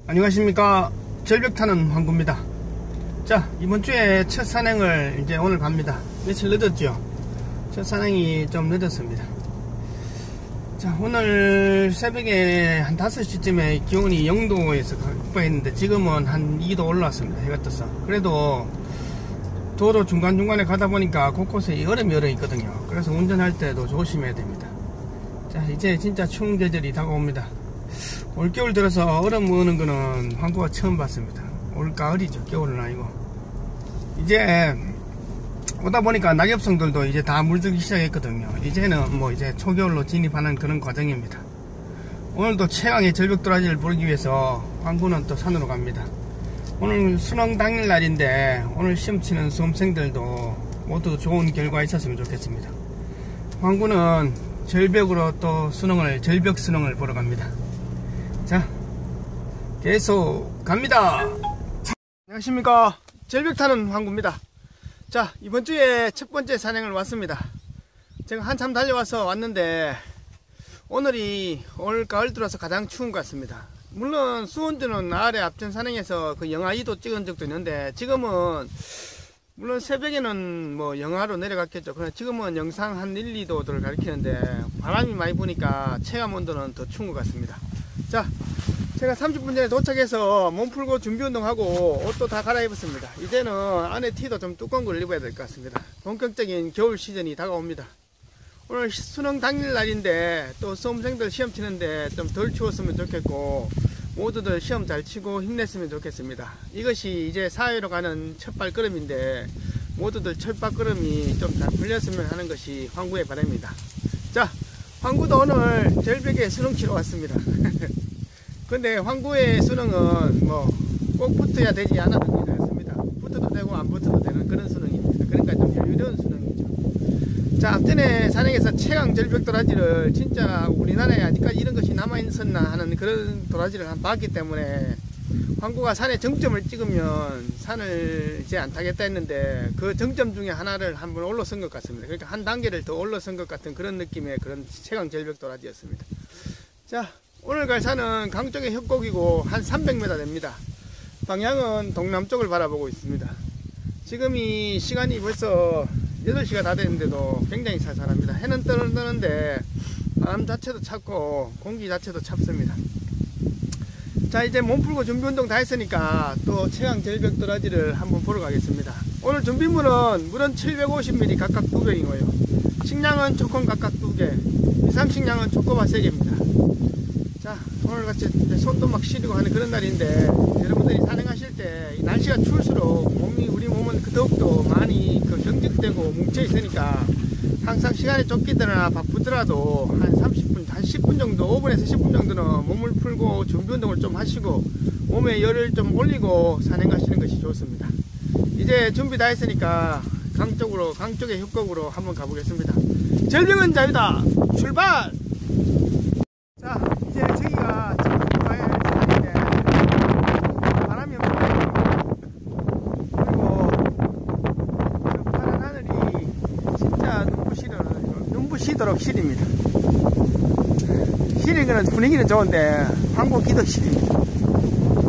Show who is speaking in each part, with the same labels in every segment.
Speaker 1: 안녕하십니까. 절벽 타는 황구입니다. 자, 이번 주에 첫 산행을 이제 오늘 갑니다. 며칠 늦었죠. 첫 산행이 좀 늦었습니다. 자, 오늘 새벽에 한 5시쯤에 기온이 0도에서 극복했는데 지금은 한 2도 올라왔습니다. 해가 떠서. 그래도 도로 중간중간에 가다 보니까 곳곳에 얼음이 있거든요. 그래서 운전할 때도 조심해야 됩니다. 자, 이제 진짜 추운 계절이 다가옵니다. 올겨울 들어서 얼음 무는 거는 황구가 처음 봤습니다. 올가을이죠. 겨울은 아니고. 이제 오다 보니까 낙엽성들도 이제 다 물들기 시작했거든요. 이제는 뭐 이제 초겨울로 진입하는 그런 과정입니다. 오늘도 최강의 절벽 도라지를 보기 위해서 황구는 또 산으로 갑니다. 오늘 수능 당일 날인데 오늘 시험 치는 수험생들도 모두 좋은 결과 있었으면 좋겠습니다. 황구는 절벽으로 또 절벽 수능을 보러 갑니다. 자, 계속 갑니다. 안녕하십니까. 절벽 타는 황구입니다. 자, 이번 주에 첫 번째 산행을 왔습니다. 제가 한참 달려와서 왔는데 오늘이 올 가을 들어서 가장 추운 것 같습니다. 물론 수온주는 아래 앞전 산행에서 그 영하 2도 찍은 적도 있는데 지금은 물론 새벽에는 뭐 영하로 내려갔겠죠. 그러나 지금은 영상 한 1, 2도를 가리키는데 바람이 많이 부니까 체감 온도는 더 추운 것 같습니다. 자, 제가 30분 전에 도착해서 몸 풀고 준비 운동하고 옷도 다 갈아입었습니다. 이제는 안에 티도 좀 두꺼운 걸 입어야 될 것 같습니다. 본격적인 겨울 시즌이 다가옵니다. 오늘 수능 당일 날인데 또 수험생들 시험 치는데 좀 덜 추웠으면 좋겠고 모두들 시험 잘 치고 힘냈으면 좋겠습니다. 이것이 이제 사회로 가는 첫 발걸음인데 모두들 첫 발걸음이 좀 잘 풀렸으면 하는 것이 황구의 바람입니다. 자, 황구도 오늘 절벽에 수능 치러 왔습니다. 근데 황구의 수능은 뭐 꼭 붙어야 되지 않아도 되습니다. 붙어도 되고 안 붙어도 되는 그런 수능입니다. 그러니까 좀 여유로운 수능이죠. 자, 앞전에 산행에서 최강 절벽 도라지를 진짜 우리나라에 아직까지 이런 것이 남아있었나 하는 그런 도라지를 한번 봤기 때문에 황구가 산에 정점을 찍으면 산을 이제 안 타겠다 했는데 그 정점 중에 하나를 한번 올라선 것 같습니다. 그러니까 한 단계를 더 올라선 것 같은 그런 느낌의 그런 최강 절벽 도라지였습니다. 자, 오늘 갈 산은 강쪽의 협곡이고 한 300m 됩니다. 방향은 동남쪽을 바라보고 있습니다. 지금 이 시간이 벌써 8시가 다 됐는데도 굉장히 살살합니다. 해는 뜨는데 바람 자체도 찼고 공기 자체도 찹습니다. 자, 이제 몸 풀고 준비 운동 다 했으니까 또 최강 절벽 도라지를 한번 보러 가겠습니다. 오늘 준비물은 물은 750ml 각각 2병이고요. 식량은 초콘 각각 2개, 비상식량은 초코바 3개입니다. 자, 오늘같이 손도 막 시리고 하는 그런 날인데 여러분들이 산행하실 때 날씨가 추울수록 우리 몸은 더욱더 많이 경직되고 뭉쳐 있으니까 항상 시간이 쫓기더라도 바쁘더라도 한 30분, 한 10분 정도, 5분에서 10분 정도는 몸을 풀고 준비 운동을 좀 하시고 몸에 열을 좀 올리고 산행 가시는 것이 좋습니다. 이제 준비 다 했으니까 강쪽의 협곡으로 한번 가보겠습니다. 절벽은 자유다! 출발! 자, 이제 저기가 지금 가야 할 시간인데 바람이 없어요. 그리고 저 파란 하늘이 진짜 눈부시도록 시립니다. 시린 거는 분위기는 좋은데 황구 기도 시립니다.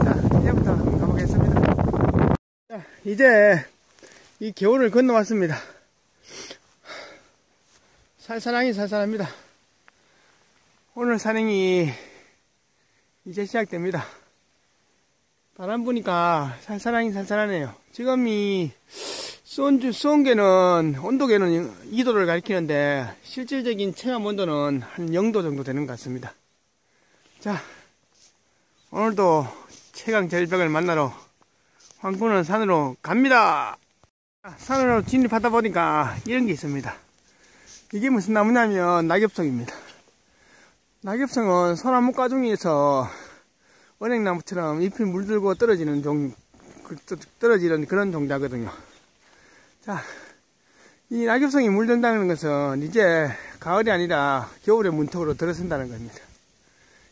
Speaker 1: 자, 이제부터 한번 가보겠습니다. 자, 이제 이 겨울을 건너왔습니다. 살살하긴 살살합니다. 오늘 산행이 이제 시작됩니다. 바람 부니까 살살하긴 살살하네요. 지금 이 수온계는 온도계는 2도를 가리키는데 실질적인 체감 온도는 한 0도 정도 되는 것 같습니다. 자, 오늘도 최강 절벽을 만나러 황구는 산으로 갑니다. 산으로 진입하다 보니까 이런 게 있습니다. 이게 무슨 나무냐면 낙엽송입니다. 낙엽송은 소나무 가중에서 은행나무처럼 잎이 물들고 떨어지는 그런 종자거든요. 자, 이 낙엽송이 물든다는 것은 이제 가을이 아니라 겨울의 문턱으로 들어선다는 겁니다.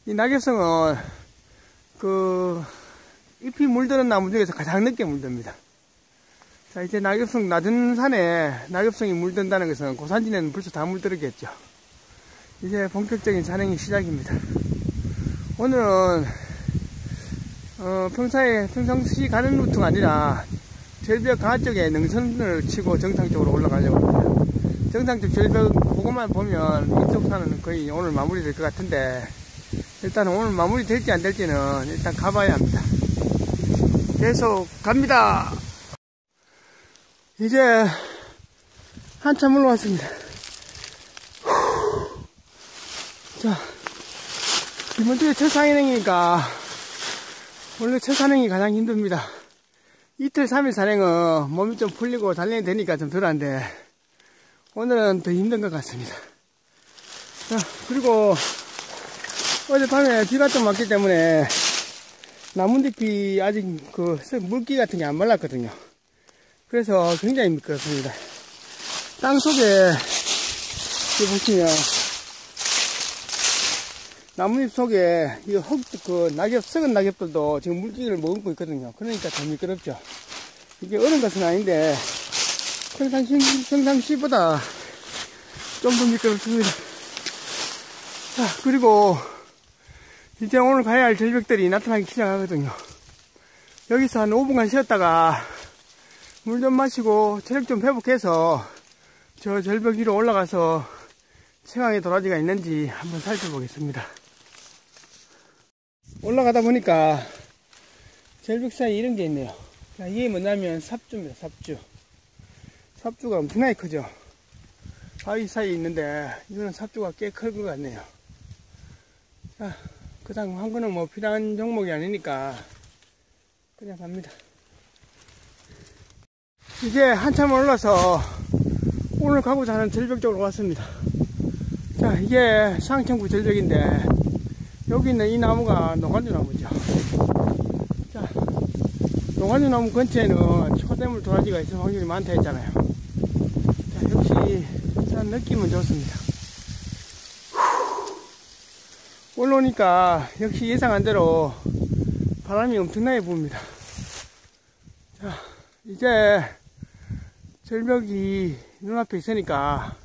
Speaker 1: 이 낙엽송은 잎이 물드는 나무 중에서 가장 늦게 물듭니다. 자, 이제 낙엽송 낮은 산에 낙엽송이 물든다는 것은 고산지대는 벌써 다 물들었겠죠. 이제 본격적인 산행이 시작입니다. 오늘은 평상시 가는 루트가 아니라 절벽 가 쪽에 능선을 치고 정상 쪽으로 올라가려고 합니다. 정상 쪽 절벽 그것만 보면 이쪽 산은 거의 오늘 마무리 될 것 같은데, 일단 오늘 마무리 될지 안 될지는 일단 가봐야 합니다. 계속 갑니다. 이제 한참 올라왔습니다. 자, 이번 주에 첫 산행이니까 원래 첫 산행이 가장 힘듭니다. 이틀 3일 산행은 몸이 좀 풀리고 단련이 되니까 좀 덜한데 오늘은 더 힘든 것 같습니다. 자, 그리고 어젯밤에 비가 좀 왔기 때문에 나뭇잎이 아직 물기 같은 게 안 말랐거든요. 그래서 굉장히 미끄럽습니다. 땅 속에 보시면 나뭇잎 속에 이 썩은 낙엽들도 지금 물기를 머금고 있거든요. 그러니까 더 미끄럽죠. 이게 어려운 것은 아닌데 평상시보다 좀 더 미끄럽습니다. 자, 그리고 이제 오늘 가야 할 절벽들이 나타나기 시작하거든요. 여기서 한 5분간 쉬었다가 물 좀 마시고 체력 좀 회복해서 저 절벽 위로 올라가서 최강의 도라지가 있는지 한번 살펴보겠습니다. 올라가다 보니까 절벽 사이에 이런 게 있네요. 이게 뭐냐면 삽주입니다. 삽주가 엄청나게 크죠. 바위 사이에 있는데 이거는 삽주가 꽤 클 것 같네요. 자, 그다음 한 거는 뭐 필요한 종목이 아니니까 그냥 갑니다. 이제 한참 올라서 오늘 가고자 하는 절벽 쪽으로 왔습니다. 자, 이게 상천구 절벽인데 여기 있는 이 나무가 노가주 나무죠. 자, 노가주 나무 근처에는 초대물 도라지가 있을 확률이 많다 했잖아요. 자, 역시 산 느낌은 좋습니다. 올라오니까 역시 예상한 대로 바람이 엄청나게 부습니다. 자, 이제 절벽이 눈앞에 있으니까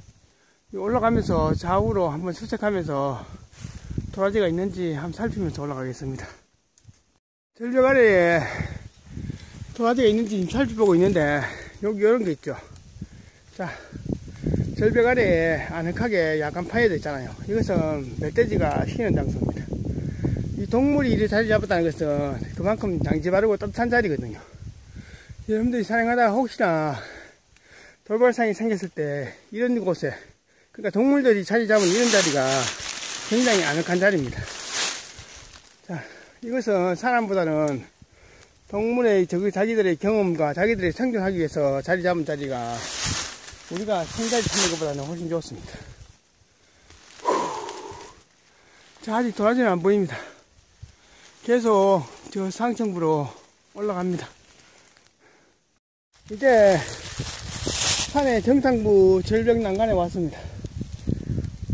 Speaker 1: 올라가면서 좌우로 한번 수색하면서 도라지가 있는지 한번 살피면서 올라가겠습니다. 절벽 아래에 도라지가 있는지 살펴보고 있는데 여기 이런 게 있죠. 자, 절벽 아래에 아늑하게 약간 파여져 있잖아요. 이것은 멧돼지가 쉬는 장소입니다. 이 동물이 이리 자리 잡았다는 것은 그만큼 양지 바르고 따뜻한 자리거든요. 여러분들이 산행하다가 혹시나 돌발상이 생겼을 때 이런 곳에, 그러니까 동물들이 자리 잡은 이런 자리가 굉장히 아늑한 자리입니다. 자, 이것은 사람보다는 동물의 자기들의 경험과 자기들이 생존하기 위해서 자리 잡은 자리가 우리가 생자리 찾는 것보다는 훨씬 좋습니다. 자, 아직 도라지는 안 보입니다. 계속 저 상층부로 올라갑니다. 이제 산의 정상부 절벽 난간에 왔습니다.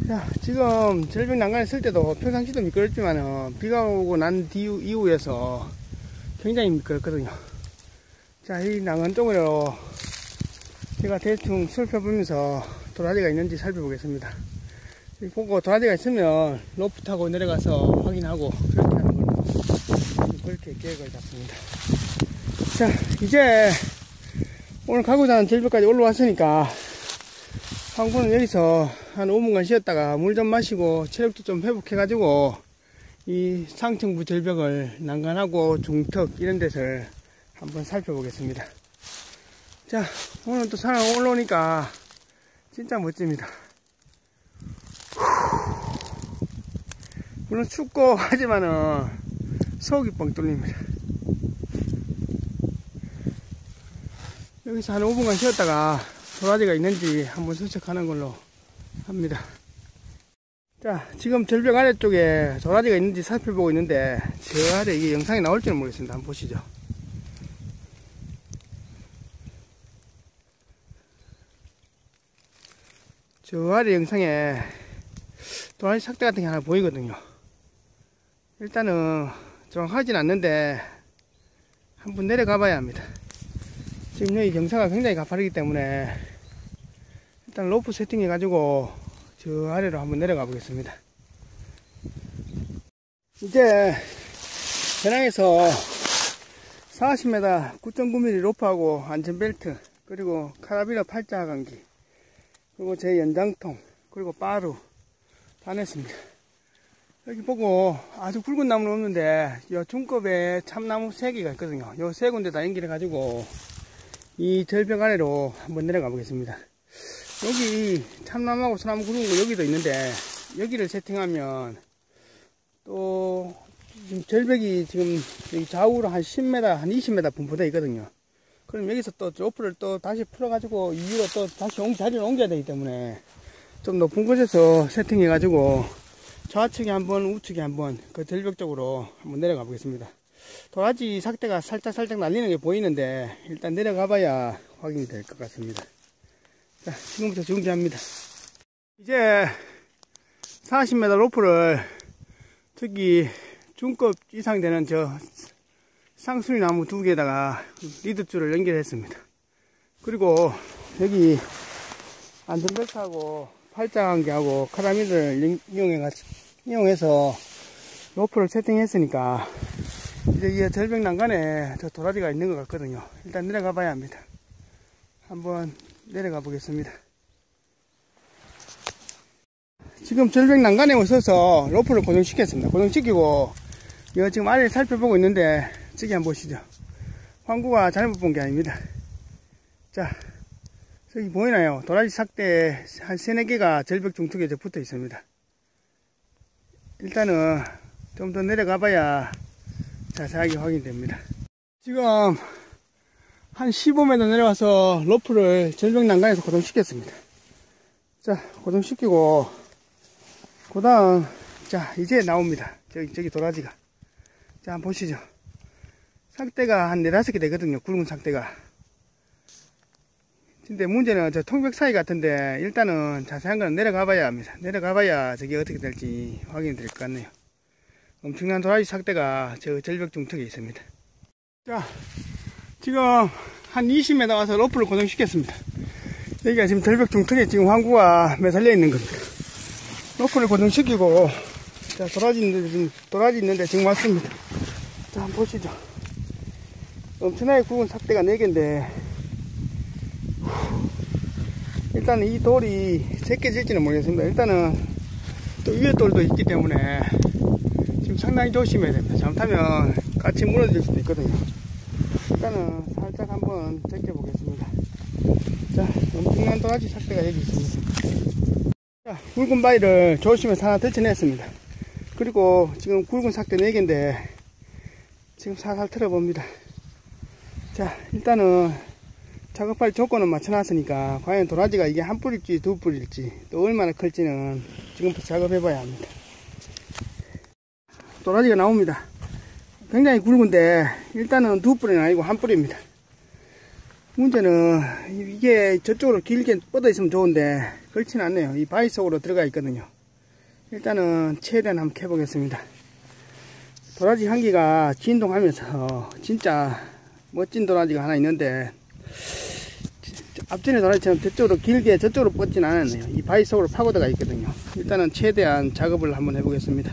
Speaker 1: 자, 지금 절벽 난간에 쓸 때도 평상시도 미끄럽지만 비가 오고 난 이후에서 굉장히 미끄럽거든요. 자, 이 난간 쪽으로 제가 대충 살펴보면서 도라지가 있는지 살펴보겠습니다. 보고 도라지가 있으면 로프 타고 내려가서 확인하고 그렇게 하는 걸로 그렇게 계획을 잡습니다. 자, 이제 오늘 가고자 하는 절벽까지 올라왔으니까 한분은 여기서 한 5분간 쉬었다가 물 좀 마시고 체력도 좀 회복해가지고 이 상층부 절벽을 난간하고 중턱 이런 데를 한번 살펴보겠습니다. 자, 오늘 또 산에 올라오니까 진짜 멋집니다. 물론 춥고 하지만은 속이 뻥 뚫립니다. 여기서 한 5분간 쉬었다가 도라지가 있는지 한번 수색하는 걸로 합니다. 자, 지금 절벽 아래쪽에 도라지가 있는지 살펴보고 있는데 저 아래 이게 영상이 나올지는 모르겠습니다. 한번 보시죠. 저 아래 영상에 도라지 삭대 같은 게 하나 보이거든요. 일단은 정확하진 않는데 한번 내려가 봐야 합니다. 지금 여기 경사가 굉장히 가파르기 때문에 일단 로프 세팅해 가지고 저 아래로 한번 내려가 보겠습니다. 이제 배낭에서 40m 9.9mm 로프하고 안전벨트, 그리고 카라비너 팔자 하강기, 그리고 제 연장통, 그리고 바루 다 냈습니다. 여기 보고 아주 굵은 나무는 없는데 요 중급에 참나무 3개가 있거든요. 요 3군데 다 연결해 가지고 이 절벽 아래로 한번 내려가 보겠습니다. 여기 참나무하고 소나무 구른 거 여기도 있는데 여기를 세팅하면 또 지금 절벽이 지금 여기 좌우로 한 10m, 한 20m 분포되어 있거든요. 그럼 여기서 또 로프를 또 다시 풀어가지고 이 위로 또 다시 자리를 옮겨야 되기 때문에 좀 높은 곳에서 세팅해가지고 좌측에 한번, 우측에 한번 그 절벽 쪽으로 한번 내려가 보겠습니다. 도라지 삭대가 살짝 날리는 게 보이는데 일단 내려가 봐야 확인이 될 것 같습니다. 자, 지금부터 중지합니다. 이제 40m 로프를 저기 중급 이상 되는 저 쌍수리 나무 2개에다가 리드줄을 연결했습니다. 그리고 여기 안전벨트하고 팔자관계하고 카라미를 이용해서 로프를 세팅했으니까 이제 이 절벽 난간에 저 도라지가 있는 것 같거든요. 일단 내려가 봐야 합니다. 한번 내려가 보겠습니다. 지금 절벽 난간에 오셔서 로프를 고정시켰습니다. 고정시키고 이거 지금 아래를 살펴보고 있는데 저기 한번 보시죠. 황구가 잘못 본 게 아닙니다. 자, 저기 보이나요? 도라지 삭대 한 3-4개가 절벽 중턱에 붙어 있습니다. 일단은 좀 더 내려가 봐야 자세하게 확인됩니다. 지금 한 15m 내려와서 로프를 절벽 난간에서 고정시켰습니다. 자, 고정시키고 그 다음 자 이제 나옵니다. 저기 도라지가. 자, 한번 보시죠. 삭대가 한 4-5개 되거든요. 굵은 삭대가. 근데 문제는 저 통벽 사이 같은데 일단은 자세한 거는 내려가 봐야 합니다. 내려가 봐야 저게 어떻게 될지 확인이 될 것 같네요. 엄청난 도라지 삭대가 저 절벽 중턱에 있습니다. 자, 지금 한 20m 와서 로프를 고정시켰습니다. 여기가 지금 절벽 중턱에 지금 황구가 매달려 있는 겁니다. 로프를 고정시키고, 자, 도라지 있는데 지금 왔습니다. 자, 한번 보시죠. 엄청나게 굵은 삭대가 4개인데, 일단 이 돌이 제껴질지는 모르겠습니다. 일단은 또 위에 돌도 있기 때문에 지금 상당히 조심해야 됩니다. 잘못하면 같이 무너질 수도 있거든요. 일단은 살짝 한번 제껴보겠습니다. 자, 엄청난 도라지 삭대가 여기 있습니다. 자, 굵은 바위를 조심해서 하나 덜쳐냈습니다. 그리고 지금 굵은 삭대 4개인데 지금 살살 틀어봅니다. 자, 일단은 작업할 조건은 맞춰놨으니까 과연 도라지가 이게 한 뿌리일지 2뿌리일지 또 얼마나 클지는 지금부터 작업해 봐야 합니다. 도라지가 나옵니다. 굉장히 굵은데 일단은 2뿌리는 아니고 1뿌리입니다. 문제는 이게 저쪽으로 길게 뻗어 있으면 좋은데 그렇지는 않네요. 이 바위 속으로 들어가 있거든요. 일단은 최대한 한번 캐보겠습니다. 도라지 향기가 진동하면서 진짜 멋진 도라지가 하나 있는데 앞전에 도라지처럼 저쪽으로 길게 저쪽으로 뻗진 않았네요. 이 바위 속으로 파고들어가 있거든요. 일단은 최대한 작업을 한번 해보겠습니다.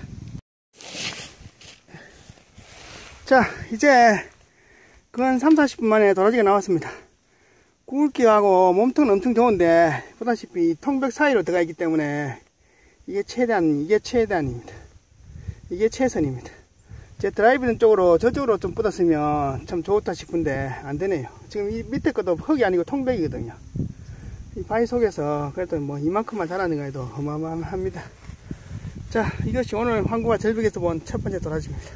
Speaker 1: 자, 이제 근 3-40분 만에 도라지가 나왔습니다. 굵기하고 몸통은 엄청 좋은데 보다시피 이 통벽 사이로 들어가 있기 때문에 이게 최대한입니다. 이게 최선입니다. 제 드라이브는 쪽으로 저쪽으로 좀 뻗었으면 참 좋다 싶은데 안되네요. 지금 이 밑에 것도 흙이 아니고 통백이거든요. 이 바위 속에서 그래도 뭐 이만큼만 자라는 거 해도 어마어마합니다. 자, 이것이 오늘 황구와 절벽에서 본 첫 번째 도라지입니다.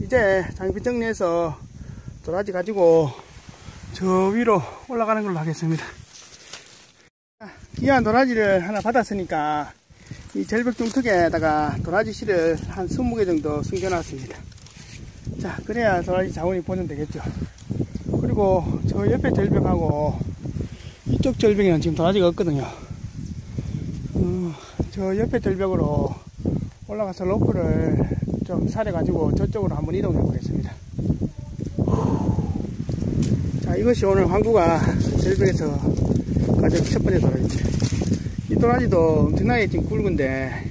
Speaker 1: 이제 장비 정리해서 도라지 가지고 저 위로 올라가는 걸로 하겠습니다. 귀한 도라지를 하나 받았으니까 이 절벽 중턱에다가 도라지 씨를 한 20개 정도 숨겨놨습니다. 자, 그래야 도라지 자원이 보존되겠죠. 그리고 저 옆에 절벽하고 이쪽 절벽에는 지금 도라지가 없거든요. 저 옆에 절벽으로 올라가서 로프를 좀 사려가지고 저쪽으로 한번 이동해 보겠습니다. 자, 이것이 오늘 황구가 절벽에서 가장 첫 번째 도라지입니다. 이 도라지도 엄청나게 지금 굵은데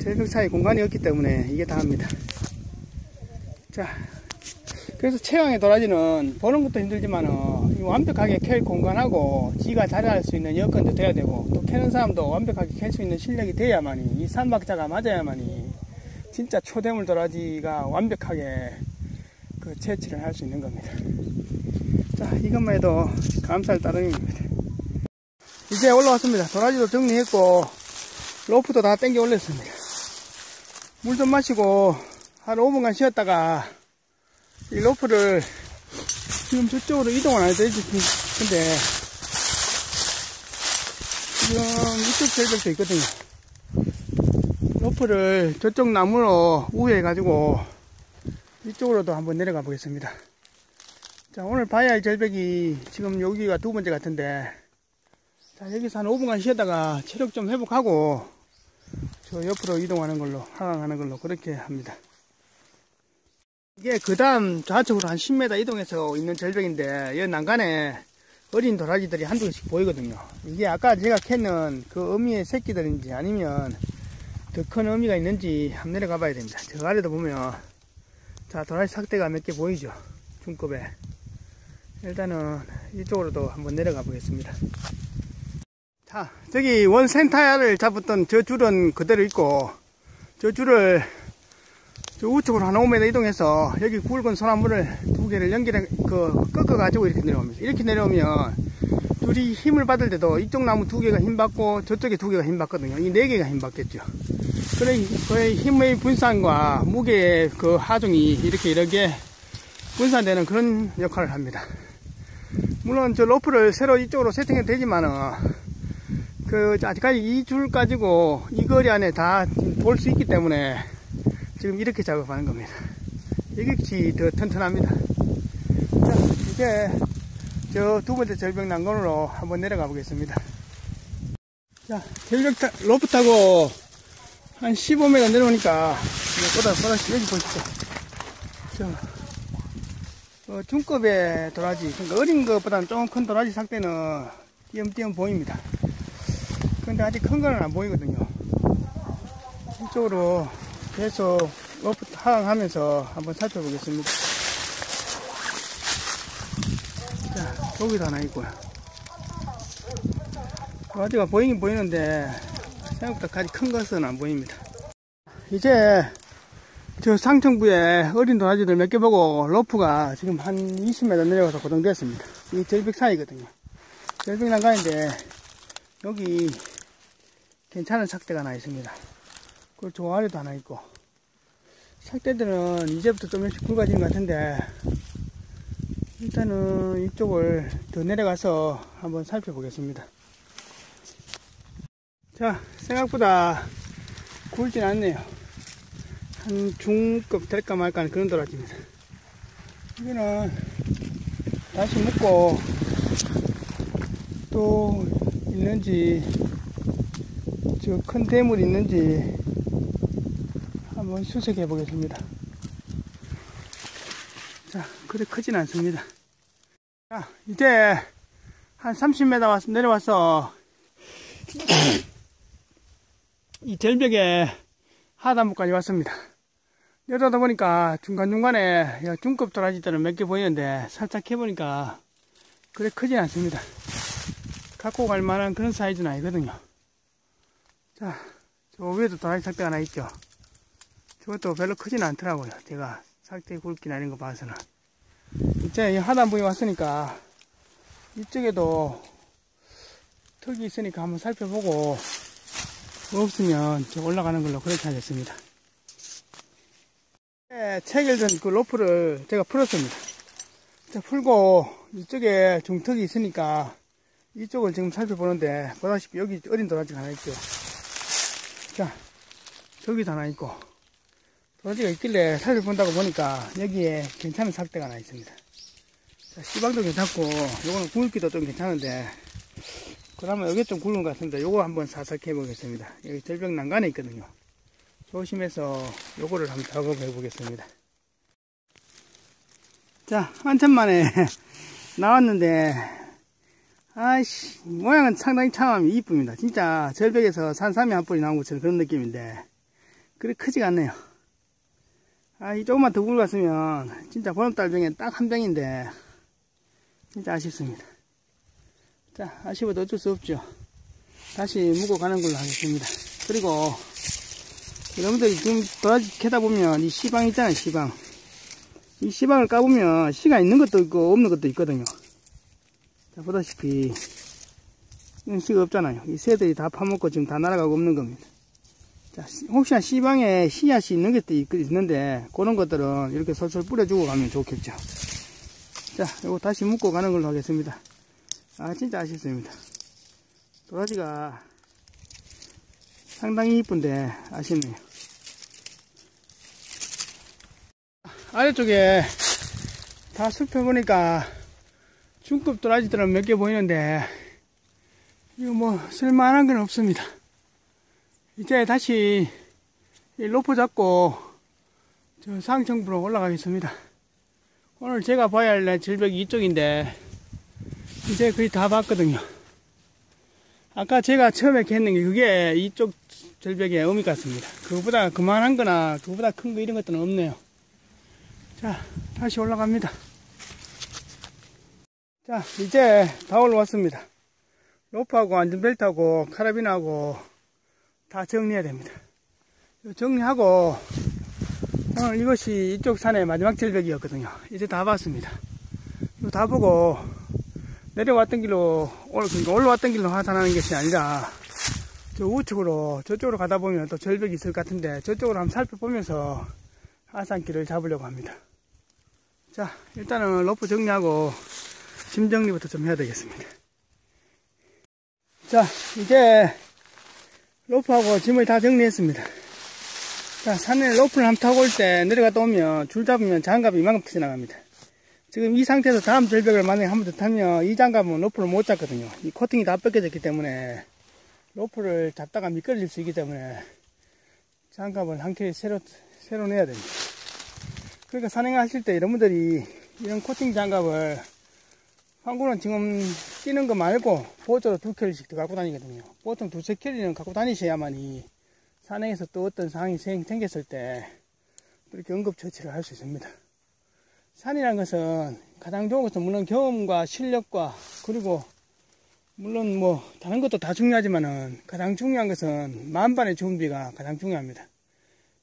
Speaker 1: 절벽 사이 공간이 없기 때문에 이게 다합니다. 자, 그래서 최강의 도라지는 보는 것도 힘들지만은 완벽하게 캘 공간하고 지가 자리할 수 있는 여건도 돼야 되고, 또 캐는 사람도 완벽하게 캘 수 있는 실력이 돼야만이, 이 삼박자가 맞아야만이 진짜 초대물 도라지가 완벽하게 그 채취를 할 수 있는 겁니다. 자, 이것만 해도 감사할 따름입니다. 이제 올라왔습니다. 도라지도 정리했고 로프도 다 당겨 올렸습니다. 물 좀 마시고 한 5분간 쉬었다가 이 로프를 지금 저쪽으로 이동을 안 해도 되지. 근데 지금 이쪽 절벽도 있거든요. 로프를 저쪽 나무로 우회해 가지고 이쪽으로도 한번 내려가 보겠습니다. 자, 오늘 봐야 할 절벽이 지금 여기가 두 번째 같은데, 자, 여기서 한 5분간 쉬었다가 체력 좀 회복하고 저 옆으로 이동하는 걸로, 하강하는 걸로 그렇게 합니다. 이게 그 다음 좌측으로 한 10m 이동해서 있는 절벽인데, 이 난간에 어린 도라지들이 한두 개씩 보이거든요. 이게 아까 제가 캔는 그 어미의 새끼들인지 아니면 더 큰 어미가 있는지 한번 내려가 봐야 됩니다. 저 아래도 보면, 자, 도라지 삭대가 몇 개 보이죠? 중급에. 일단은 이쪽으로도 한번 내려가 보겠습니다. 자, 저기 원 센터를 잡았던 저 줄은 그대로 있고, 저 줄을 저 우측으로 한 5m 이동해서 여기 굵은 소나무를 두 개를 연결해 꺾어 가지고 이렇게 내려옵니다. 이렇게 내려오면 줄이 힘을 받을 때도 이쪽 나무 두 개가 힘 받고 저쪽에 두 개가 힘 받거든요. 이 네 개가 힘 받겠죠. 그의 힘의 분산과 무게의 그 하중이 이렇게 분산되는 그런 역할을 합니다. 물론 저 로프를 새로 이쪽으로 세팅해도 되지만은 아직까지 이 줄 가지고 이 거리 안에 다 볼 수 있기 때문에 지금 이렇게 작업하는 겁니다. 이것이 더 튼튼합니다. 자, 이제 저 두 번째 절벽 난간으로 한번 내려가 보겠습니다. 자, 절벽 로프 타고 한 15m 내려오니까 보다시 여기 보십시오. 중급의 도라지, 그러니까 어린 것보다는 조금 큰 도라지 삭대는 띄엄띄엄 보입니다. 근데 아직 큰 거는 안 보이거든요. 이쪽으로 계속 로프 하강하면서 한번 살펴보겠습니다. 자, 여기도 하나 있고요. 도라지가 보이긴 보이는데 생각보다 아직 큰 것은 안 보입니다. 이제 저 상층부에 어린 도라지들 몇 개 보고 로프가 지금 한 20m 내려가서 고정됐습니다. 이 절벽 사이거든요. 절벽 난간인데 여기 괜찮은 삭대가 하나 있습니다. 그리고 저 아래도 하나 있고, 삭대들은 이제부터 조금씩 굵어지는 것 같은데 일단은 이쪽을 더 내려가서 한번 살펴보겠습니다. 자, 생각보다 굵진 않네요. 한 중급 될까 말까 하는 그런 도라지입니다. 여기는 다시 묶고 또 있는지, 저 큰 대물이 있는지 한번 수색해 보겠습니다. 자, 그래 크진 않습니다. 자, 이제 한 30m 내려와서 이 절벽에 하단부까지 왔습니다. 내려다 보니까 중간중간에 중급 도라지들은 몇 개 보이는데 살짝 해보니까 그래 크진 않습니다. 갖고 갈 만한 그런 사이즈는 아니거든요. 자, 저 위에도 도라지 삭대가 하나 있죠. 저것도 별로 크진 않더라고요. 제가 삭대 굵기나 이런 거 봐서는. 이제 이 하단부에 왔으니까 이쪽에도 턱이 있으니까 한번 살펴보고 없으면 저 올라가는 걸로 그렇게 하겠습니다. 체결된 그 로프를 제가 풀었습니다. 자, 풀고 이쪽에 중턱이 있으니까 이쪽을 지금 살펴보는데 보다시피 여기 어린 도라지가 하나 있죠. 자, 저기도 하나 있고 도라지가 있길래 살펴본다고 보니까 여기에 괜찮은 삭대가 하나 있습니다. 자, 씨방도 괜찮고 요거는 굵기도 좀 괜찮은데 그러면 여기 좀 굵은 것 같습니다. 요거 한번 사삭해 보겠습니다. 여기 절벽 난간에 있거든요. 조심해서 요거를 한번 작업해 보겠습니다. 자, 한참 만에 나왔는데 아이씨, 모양은 상당히 참 이쁩니다. 진짜 절벽에서 산삼이 한 뿌리 나온 것처럼 그런 느낌인데 그리 크지가 않네요. 이 조금만 더 굵었으면 진짜 보름달 중에 딱 한 병인데 진짜 아쉽습니다. 자, 아쉬워도 어쩔 수 없죠. 다시 묵어 가는 걸로 하겠습니다. 그리고 여러분들이 지금 도라지 캐다 보면 이 시방 있잖아요. 시방, 이 시방을 까보면 씨가 있는 것도 있고 없는 것도 있거든요. 자, 보다시피 이런 씨가 없잖아요. 이 새들이 다 파먹고 지금 다 날아가고 없는 겁니다. 자, 혹시나 씨방에 씨앗이 있는 것도 있는데 그런 것들은 이렇게 솔솔 뿌려주고 가면 좋겠죠. 자, 이거 다시 묶고 가는 걸로 하겠습니다. 진짜 아쉽습니다. 도라지가 상당히 이쁜데 아쉽네요. 아래쪽에 다 살펴보니까 중급 도라지들은 몇 개 보이는데 이거 뭐 쓸만한 건 없습니다. 이제 다시 로프 잡고 저 상층부로 올라가겠습니다. 오늘 제가 봐야 할 절벽이 이쪽인데 이제 거의 다 봤거든요. 아까 제가 처음에 했는 게 그게 이쪽 절벽의 의미 같습니다. 그거보다 그만한 거나 그거보다 큰 거 이런 것들은 없네요. 자, 다시 올라갑니다. 자, 이제 다 올라왔습니다. 로프하고 안전벨트하고 카라빈하고 다 정리해야 됩니다. 정리하고 오늘 이것이 이쪽 산의 마지막 절벽이었거든요. 이제 다 봤습니다. 이거 다 보고 내려왔던 길로 올라왔던 길로 하산하는 것이 아니라 저 우측으로 저쪽으로 가다 보면 또 절벽이 있을 것 같은데 저쪽으로 한번 살펴보면서 하산길을 잡으려고 합니다. 자, 일단은 로프 정리하고 짐 정리부터 좀 해야 되겠습니다. 자, 이제 로프하고 짐을 다 정리했습니다. 자, 산에 로프를 한번 타고 올 때 내려갔다 오면 줄 잡으면 장갑이 이만큼 터져나갑니다. 지금 이 상태에서 다음 절벽을 만약에 한 번 더 타면 이 장갑은 로프를 못 잡거든요. 이 코팅이 다 벗겨졌기 때문에 로프를 잡다가 미끄러질 수 있기 때문에 장갑을 한 켤 새로 내야 됩니다. 그러니까 산행하실 때 여러분들이 이런 코팅 장갑을 한국은 지금 끼는 거 말고 보조로 2켤씩 더 갖고 다니거든요. 보통 2~3켤은 갖고 다니셔야만이 산행에서 또 어떤 상황이 생겼을 때 이렇게 응급처치를 할 수 있습니다. 산이라는 것은 가장 좋은 것은 물론 경험과 실력과 그리고 물론 뭐 다른 것도 다 중요하지만은 가장 중요한 것은 만반의 준비가 가장 중요합니다.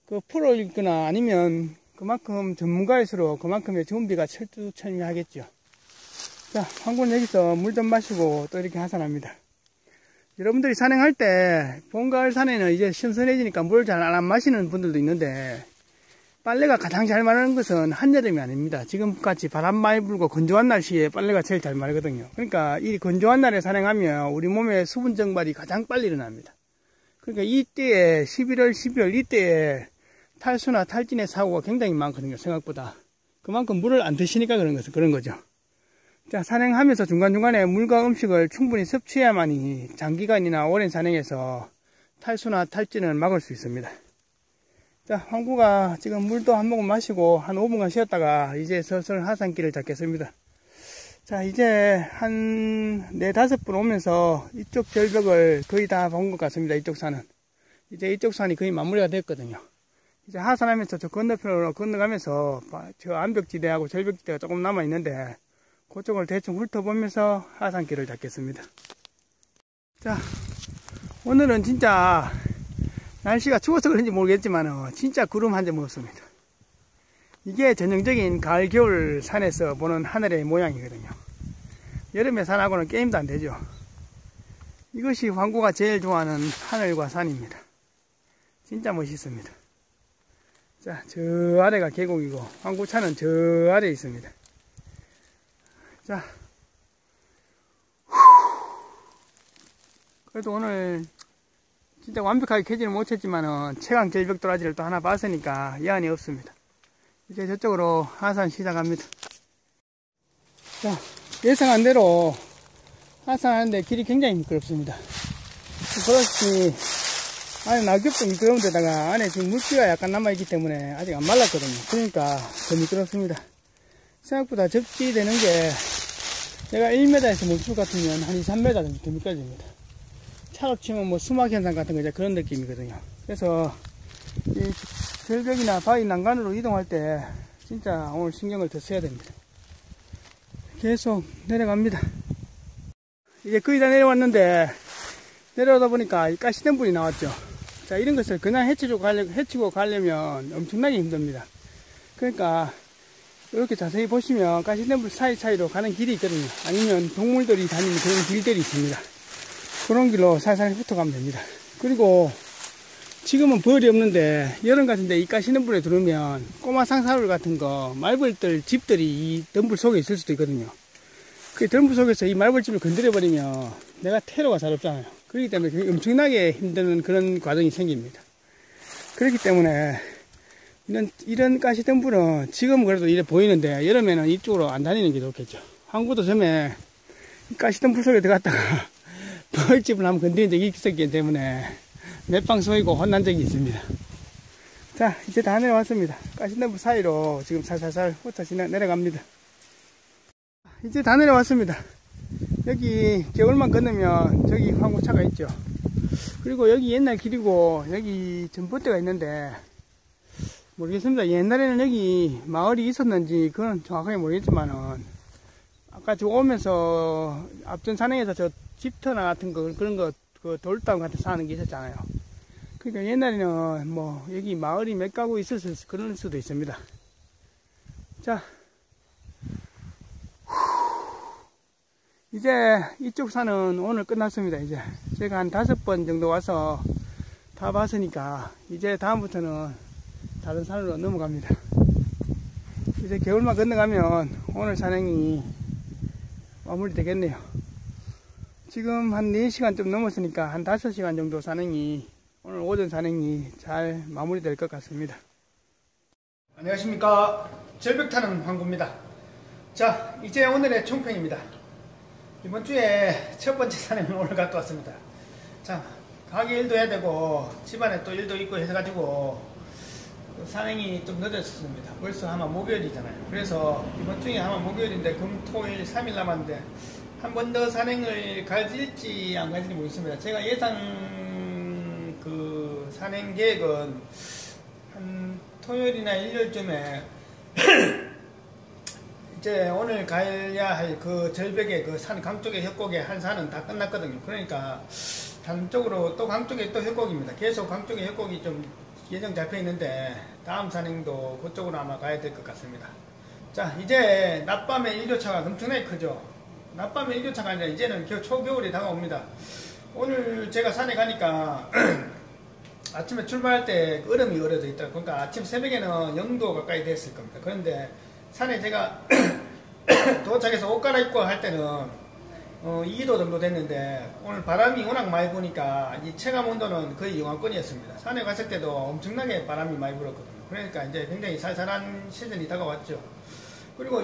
Speaker 1: 그 프로이거나 아니면 그만큼 전문가일수록 그만큼의 준비가 철두철미하겠죠. 자, 한군 여기서 물 좀 마시고 또 이렇게 하산합니다. 여러분들이 산행할 때 봄, 가을 산에는 이제 신선해지니까 물 잘 안 마시는 분들도 있는데 빨래가 가장 잘 마르는 것은 한여름이 아닙니다. 지금같이 바람 많이 불고 건조한 날씨에 빨래가 제일 잘 마르거든요. 그러니까 이 건조한 날에 산행하면 우리 몸의 수분 증발이 가장 빨리 일어납니다. 그러니까 이때에 11월, 12월 이때에 탈수나 탈진의 사고가 굉장히 많거든요. 생각보다. 그만큼 물을 안 드시니까 그런 거죠. 자, 산행하면서 중간중간에 물과 음식을 충분히 섭취해야만이 장기간이나 오랜 산행에서 탈수나 탈진을 막을 수 있습니다. 자, 황구가 지금 물도 한 모금 마시고 한 5분간 쉬었다가 이제 슬슬 하산길을 잡겠습니다. 자, 이제 한 4~5분 오면서 이쪽 절벽을 거의 다 본 것 같습니다. 이쪽 산은. 이제 이쪽 산이 거의 마무리가 됐거든요. 이제 하산하면서 저 건너편으로 건너가면서 저 암벽지대하고 절벽지대가 조금 남아있는데 그쪽을 대충 훑어보면서 하산길을 잡겠습니다. 자, 오늘은 진짜 날씨가 추워서 그런지 모르겠지만 진짜 구름 한 점 없습니다. 이게 전형적인 가을 겨울 산에서 보는 하늘의 모양이거든요. 여름에 산하고는 게임도 안 되죠. 이것이 황구가 제일 좋아하는 하늘과 산입니다. 진짜 멋있습니다. 자, 저 아래가 계곡이고 황구차는 저 아래에 있습니다. 자, 그래도 오늘 진짜 완벽하게 캐지는 못했지만은 최강 절벽 도라지를 또 하나 봤으니까 여한이 없습니다. 이제 저쪽으로 하산 시작합니다. 자, 예상한 대로 하산하는데 길이 굉장히 미끄럽습니다. 그렇지, 안에 낙엽도 미끄러운 데다가 안에 지금 물기가 약간 남아있기 때문에 아직 안 말랐거든요. 그러니까 더 미끄럽습니다. 생각보다 접지되는 게 내가 1m에서 멈출 것 같으면 한 2~3m 정도 더 미끄러집니다. 차로 치면 뭐 수막 현상 같은 거 이제 그런 느낌이거든요. 그래서 이 절벽이나 바위 난간으로 이동할 때 진짜 오늘 신경을 더 써야 됩니다. 계속 내려갑니다. 이제 거의 다 내려왔는데 내려오다 보니까 이 가시덤불이 나왔죠. 자, 이런 것을 그냥 헤치고 가려면 엄청나게 힘듭니다. 그러니까 이렇게 자세히 보시면 가시덤불 사이사이로 가는 길이 있거든요. 아니면 동물들이 다니는 그런 길들이 있습니다. 그런 길로 살살 훑어가면 됩니다. 그리고 지금은 벌이 없는데 여름 같은데 이 가시덤불에 들어오면 꼬마 상사물 같은 거, 말벌들 집들이 이 덤불 속에 있을 수도 있거든요. 그 덤불 속에서 이 말벌집을 건드려버리면 내가 테러가 잘 없잖아요. 그렇기 때문에 엄청나게 힘든 그런 과정이 생깁니다. 그렇기 때문에 이런 가시덤불은 지금은 그래도 이래 보이는데 여름에는 이쪽으로 안 다니는 게 좋겠죠. 한국도 전에 가시덤불 속에 들어갔다가 벌집을 한번 건드린 적이 있었기 때문에 몇 방 쏘이고 혼난 적이 있습니다. 자, 이제 다 내려왔습니다. 가시덤불 사이로 지금 살살살 훑어 내려갑니다. 이제 다 내려왔습니다. 여기 겨울만 건너면 저기 황구차가 있죠. 그리고 여기 옛날 길이고 여기 전봇대가 있는데 모르겠습니다. 옛날에는 여기 마을이 있었는지 그건 정확하게 모르겠지만은 아까 저 오면서 앞전 산행에서 저 집터나 같은 거 그런 거 그 돌담 같은 사는 게 있었잖아요. 그러니까 옛날에는 뭐 여기 마을이 몇 가구 있었을 그럴 수도 있습니다. 자, 이제 이쪽 산은 오늘 끝났습니다. 이제 제가 한 5번 정도 와서 다 봤으니까 이제 다음부터는 다른 산으로 넘어갑니다. 이제 겨울만 건너가면 오늘 산행이 마무리 되겠네요. 지금 한 4시간 좀 넘었으니까 한 5시간 정도 산행이 오늘 오전 산행이 잘 마무리될 것 같습니다. 안녕하십니까, 절벽 타는 황구입니다. 자, 이제 오늘의 총평입니다. 이번 주에 첫 번째 산행을 오늘 갔다 왔습니다. 자, 가게 일도 해야 되고 집안에 또 일도 있고 해가지고 산행이 좀 늦었습니다. 벌써 아마 목요일이잖아요. 그래서 이번 주에 아마 목요일인데 금, 토, 일 3일 남았는데 한 번 더 산행을 갈지 안 갈지 모르겠습니다. 제가 예상 그 산행 계획은 한 토요일이나 일요일쯤에 이제 오늘 가야 할 그 절벽의 그 산 강쪽의 협곡의 한 산은 다 끝났거든요. 그러니까 단쪽으로 또 강쪽에 또 협곡입니다. 계속 강쪽의 협곡이 좀 예정 잡혀 있는데 다음 산행도 그쪽으로 아마 가야 될 것 같습니다. 자, 이제 낮밤의 일교차가 엄청나게 크죠. 낮밤의 일교차가 아니라 이제는 초겨울이 다가옵니다. 오늘 제가 산에 가니까 아침에 출발할 때 얼음이 얼어져 있다. 그러니까 아침 새벽에는 0도 가까이 됐을 겁니다. 그런데 산에 제가 도착해서 옷 갈아입고 할 때는 2도 정도 됐는데 오늘 바람이 워낙 많이 부니까 이 체감 온도는 거의 영하권이었습니다. 산에 갔을 때도 엄청나게 바람이 많이 불었거든요. 그러니까 이제 굉장히 살살한 시즌이 다가왔죠. 그리고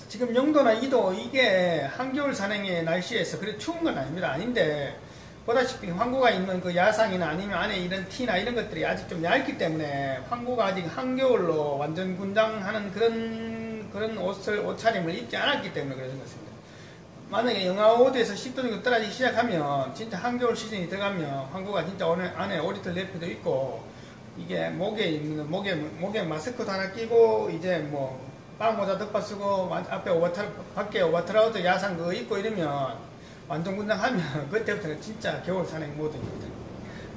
Speaker 1: 지금 0도나 2도 이게 한겨울 산행의 날씨에서 그래 추운 건 아닙니다. 아닌데 보다시피 황구가 있는 그 야상이나 아니면 안에 이런 티나 이런 것들이 아직 좀 얇기 때문에 황구가 아직 한겨울로 완전 군장하는 그런 옷차림을 입지 않았기 때문에 그런 것입니다. 만약에 영하 5도에서 10도 정도 떨어지기 시작하면 진짜 한겨울 시즌이 들어가면 황구가 진짜 안에 오리털 내피도 있고 이게 목에 마스크도 하나 끼고 이제 뭐 빵모자 덮어 쓰고 앞에 밖에 오버트라우드 야상 그거 입고 이러면 완전 군장하면 그때부터는 진짜 겨울 산행 모드입니다.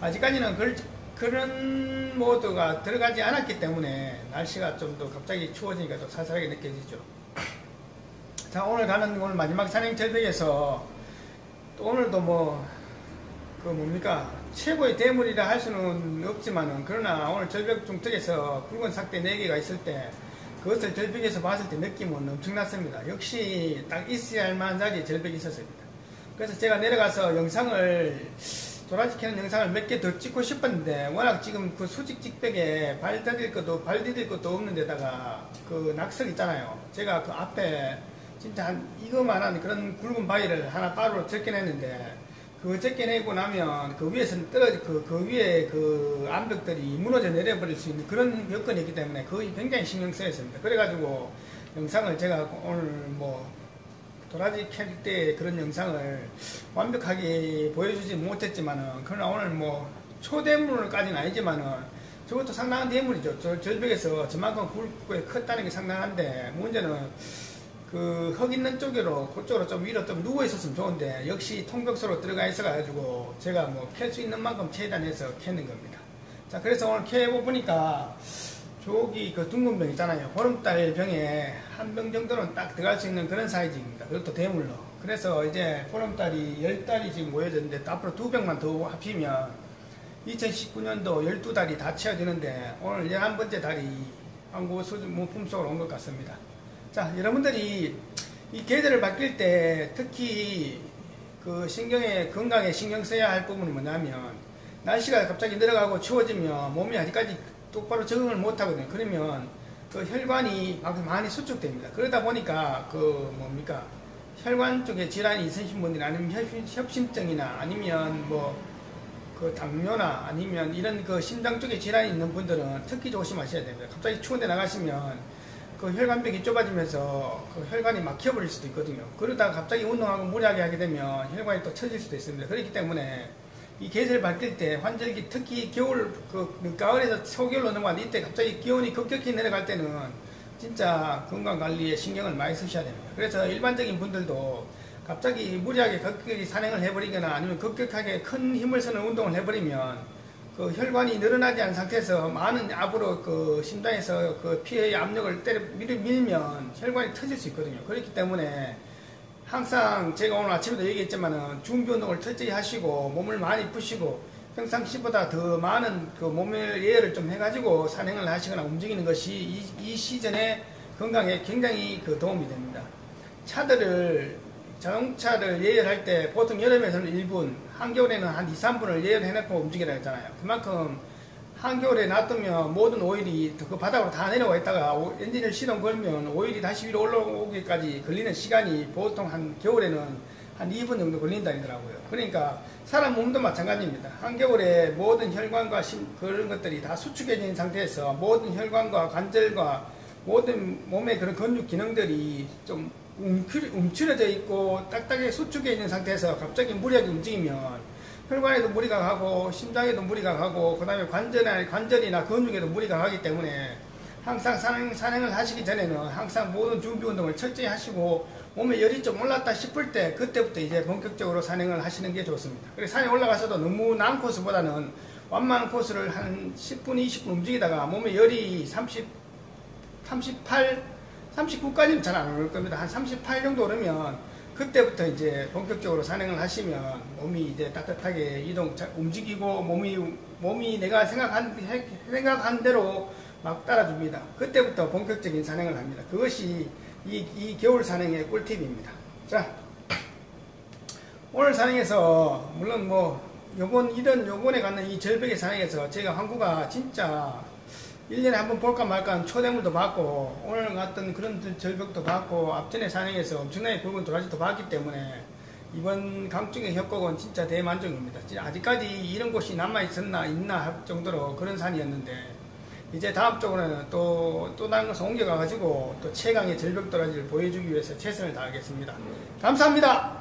Speaker 1: 아직까지는 그런 모드가 들어가지 않았기 때문에 날씨가 좀 더 갑자기 추워지니까 좀 살살하게 느껴지죠. 자, 오늘 가는 마지막 산행 절벽에서 또 오늘도 뭡니까 최고의 대물이라 할 수는 없지만은 그러나 오늘 절벽 중턱에서 붉은 삭대 4개가 있을 때 그것을 절벽에서 봤을 때 느낌은 엄청났습니다. 역시 딱 있어야 할 만한 자리에 절벽이 있었습니다. 그래서 제가 내려가서 도라지 캐는 영상을 몇 개 더 찍고 싶었는데 워낙 지금 그 수직 직벽에 발 디딜 것도 없는 데다가 그 낙석 있잖아요. 제가 그 앞에 진짜 이거만한 그런 굵은 바위를 하나 따로 적게냈는데 그거 적게내고 나면 그 위에서 그 위에 그 암벽들이 무너져 내려버릴 수 있는 그런 여건이 있기 때문에 거의 굉장히 신경 쓰였습니다. 그래가지고 영상을 제가 오늘 도라지 캘 때 그런 영상을 완벽하게 보여주지 못했지만은 그러나 오늘 초대물까지는 아니지만은 저것도 상당한 대물이죠. 저 절벽에서 저만큼 굵고 컸다는 게 상당한데, 문제는 그 흙 있는 쪽으로, 그쪽으로 좀 위로 좀 누워 있었으면 좋은데, 역시 통벽소로 들어가 있어가지고, 제가 뭐 캘 수 있는 만큼 최대한해서 캐는 겁니다. 자, 그래서 오늘 캐보니까, 저기 그 둥근 병 있잖아요. 보름달 병에 한 병 정도는 딱 들어갈 수 있는 그런 사이즈입니다. 그것도 대물로. 그래서 이제 보름달이 10달이 지금 모여졌는데, 앞으로 2병만 더 합치면, 2019년도 12달이 다 채워지는데, 오늘 11번째 달이 한국 품속으로 온 것 같습니다. 자, 여러분들이 이 계절을 바뀔 때 특히 그 건강에 신경 써야 할 부분은 뭐냐면, 날씨가 갑자기 내려가고 추워지면 몸이 아직까지 똑바로 적응을 못 하거든요. 그러면 그 혈관이 많이 수축됩니다. 그러다 보니까 그 혈관 쪽에 질환이 있으신 분들, 아니면 협심증이나 아니면 뭐 그 당뇨나 아니면 이런 그 심장 쪽에 질환이 있는 분들은 특히 조심하셔야 됩니다. 갑자기 추운데 나가시면 그 혈관벽이 좁아지면서 그 혈관이 막혀버릴 수도 있거든요. 그러다가 갑자기 운동하고 무리하게 하게 되면 혈관이 또 처질 수도 있습니다. 그렇기 때문에 이 계절 바뀔 때 환절기, 특히 겨울, 가을에서 초겨울로 넘어가는데, 이때 갑자기 기온이 급격히 내려갈 때는 진짜 건강관리에 신경을 많이 쓰셔야 됩니다. 그래서 일반적인 분들도 갑자기 무리하게 급격히 산행을 해버리거나 아니면 급격하게 큰 힘을 쓰는 운동을 해버리면 그 혈관이 늘어나지 않은 상태에서 많은 압으로 그 심장에서 그 피의 압력을 밀면 혈관이 터질 수 있거든요. 그렇기 때문에 항상 제가 오늘 아침에도 얘기했지만은 준비 운동을 철저히 하시고 몸을 많이 푸시고 평상시보다 더 많은 그 몸의 예열을 좀 해가지고 산행을 하시거나 움직이는 것이 이 시즌에 건강에 굉장히 그 도움이 됩니다. 자동차를 예열할 때 보통 여름에서는 1분, 한겨울에는 한 2, 3분을 예열해놓고 움직이라 했잖아요. 그만큼 한겨울에 놔두면 모든 오일이 그 바닥으로 다 내려와 있다가 엔진을 시동 걸면 오일이 다시 위로 올라오기까지 걸리는 시간이 보통 한 겨울에는 한 2분 정도 걸린다더라고요. 그러니까 사람 몸도 마찬가지입니다. 한겨울에 모든 혈관과 그런 것들이 다 수축해진 상태에서 모든 혈관과 관절과 모든 몸의 그런 근육 기능들이 좀 움츠려져 있고 딱딱하게 수축해 있는 상태에서 갑자기 무리하게 움직이면 혈관에도 무리가 가고 심장에도 무리가 가고 그 다음에 관절이나 근육에도 무리가 가기 때문에 항상 산행을 하시기 전에는 항상 모든 준비 운동을 철저히 하시고 몸에 열이 좀 올랐다 싶을 때 그때부터 이제 본격적으로 산행을 하시는 게 좋습니다. 그래서 산에 올라가서도 너무 난 코스보다는 완만한 코스를 한 10분, 20분 움직이다가 몸에 열이 39까지는 잘 안 오를 겁니다. 한 38 정도 오르면 그때부터 이제 본격적으로 산행을 하시면 몸이 이제 따뜻하게 움직이고 몸이 내가 생각한 대로 막 따라줍니다. 그때부터 본격적인 산행을 합니다. 그것이 이 겨울 산행의 꿀팁입니다. 자, 오늘 산행에서 물론 뭐 요번에 갔는 이 절벽의 산행에서 제가 항구가 진짜 1년에 한번 볼까 말까 하는 초대물도 받고 오늘 갔던 그런 절벽도 받고 앞전에 산행에서 엄청나게 굵은 도라지도 받기 때문에 이번 강중의 협곡은 진짜 대만족입니다. 아직까지 이런 곳이 남아있나 할 정도로 그런 산이었는데 이제 다음 쪽으로는 또 다른 곳을 옮겨가가지고 또 최강의 절벽 도라지를 보여주기 위해서 최선을 다하겠습니다. 감사합니다.